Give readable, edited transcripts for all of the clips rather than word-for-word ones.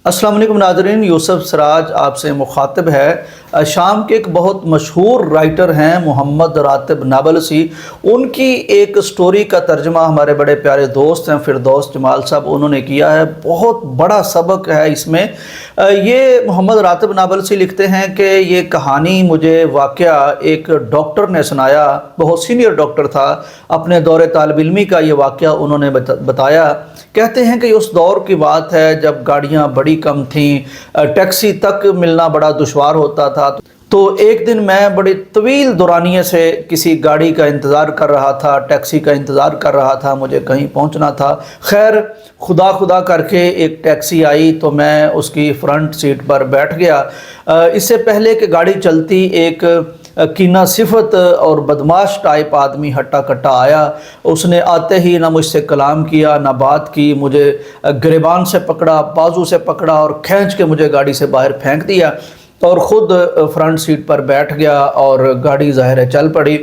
अस्सलाम वालेकुम नाज़रीन, यूसुफ सिराज आपसे मुखातिब है। शाम के एक बहुत मशहूर राइटर हैं मोहम्मद रातिब नाबलसी, उनकी एक स्टोरी का तर्जमा हमारे बड़े प्यारे दोस्त हैं फिरदौस जमाल साहब, उन्होंने किया है। बहुत बड़ा सबक है इसमें। ये मोहम्मद रातिब नाबलसी लिखते हैं कि ये कहानी मुझे वाक़या एक डॉक्टर ने सुनाया, बहुत सीनियर डॉक्टर था। अपने दौरे तालिब इल्मी का ये वाक़या उन्होंने बताया। कहते हैं कि उस दौर की बात है जब गाड़ियाँ बड़ी कम थीं, टैक्सी तक मिलना बड़ा दुश्वार होता था। तो एक दिन मैं बड़ी तवील दौरानिए से किसी गाड़ी का इंतज़ार कर रहा था, टैक्सी का इंतज़ार कर रहा था, मुझे कहीं पहुंचना था। खैर खुदा करके एक टैक्सी आई तो मैं उसकी फ़्रंट सीट पर बैठ गया। इससे पहले कि गाड़ी चलती, एक कीना सिफत और बदमाश टाइप आदमी हट्टा कट्टा आया। उसने आते ही ना मुझसे कलाम किया ना बात की, मुझे गिरबान से पकड़ा, बाजू से पकड़ा और खींच के मुझे गाड़ी से बाहर फेंक दिया और ख़ुद फ्रंट सीट पर बैठ गया और गाड़ी ज़ाहिर है चल पड़ी।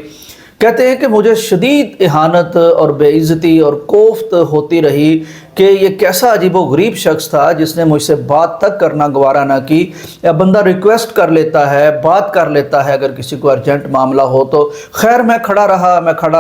कहते हैं कि मुझे शदीद इहानत और बेइज्जती और कोफ्त होती रही कि ये कैसा अजीबो गरीब शख्स था जिसने मुझसे बात तक करना गवारा ना की। या बंदा रिक्वेस्ट कर लेता है, बात कर लेता है अगर किसी को अर्जेंट मामला हो तो। खैर मैं खड़ा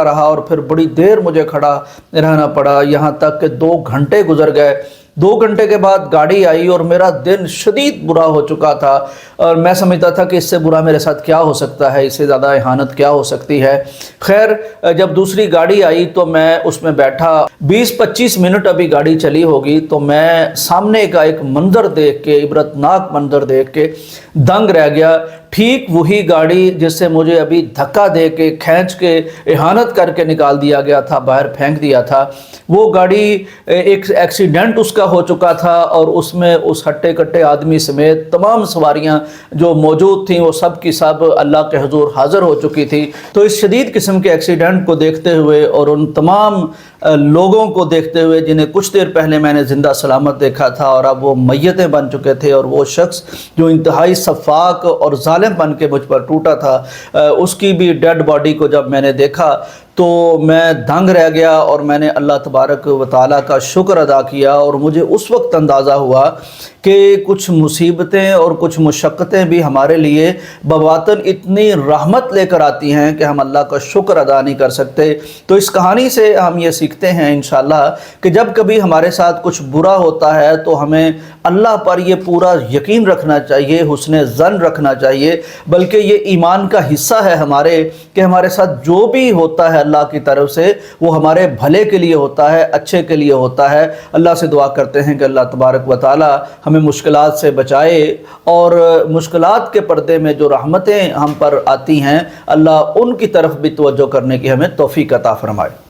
रहा और फिर बड़ी देर मुझे खड़ा रहना पड़ा, यहाँ तक कि 2 घंटे गुजर गए। 2 घंटे के बाद गाड़ी आई और मेरा दिन शदीद बुरा हो चुका था और मैं समझता था कि इससे बुरा मेरे साथ क्या हो सकता है, इससे ज़्यादा इहानत क्या हो सकती है। खैर जब दूसरी गाड़ी आई तो मैं उसमें बैठा। 20-25 मिनट अभी गाड़ी चली होगी तो मैं सामने का एक मंजर देख के, इबरतनाक मंजर देख के दंग रह गया। ठीक वही गाड़ी जिससे मुझे अभी धक्का दे के, खींच के, इहानत करके निकाल दिया गया था, बाहर फेंक दिया था, वो गाड़ी एक एक्सीडेंट उसका हो चुका था और उसमें उस हट्टे कट्टे आदमी समेत तमाम सवारियां जो मौजूद थीं वो सब की सब अल्लाह के हुजूर हाज़िर हो चुकी थी। तो इस शदीद किस्म के एक्सीडेंट को देखते हुए और उन तमाम लोगों को देखते हुए जिन्हें कुछ देर पहले मैंने ज़िंदा सलामत देखा था और अब वो मैयतें बन चुके थे, और वो शख्स जो इंतहाई शफ़ाक और ज़ालिम बन के मुझ पर टूटा था, उसकी भी डेड बॉडी को जब मैंने देखा तो मैं दंग रह गया और मैंने अल्लाह तबारक व तआला का शुक्र अदा किया। और मुझे उस वक्त अंदाज़ा हुआ कि कुछ मुसीबतें और कुछ मुशक्क़तें भी हमारे लिए बवातन इतनी रहमत लेकर आती हैं कि हम अल्लाह का शुक्र अदा नहीं कर सकते। तो इस कहानी से हम ये सीखते हैं इंशाअल्लाह कि जब कभी हमारे साथ कुछ बुरा होता है तो हमें अल्लाह पर ये पूरा यकीन रखना चाहिए, हुस्न ज़न रखना चाहिए, बल्कि ये ईमान का हिस्सा है हमारे कि हमारे साथ जो भी होता है अल्लाह की तरफ से वो हमारे भले के लिए होता है, अच्छे के लिए होता है। अल्लाह से दुआ करते हैं कि अल्लाह तबारक व तआला हमें मुश्किलात से बचाए और मुश्किलात के पर्दे में जो रहमतें हम पर आती हैं अल्लाह उनकी तरफ भी तवज्जो करने की हमें तौफीक अता फरमाए।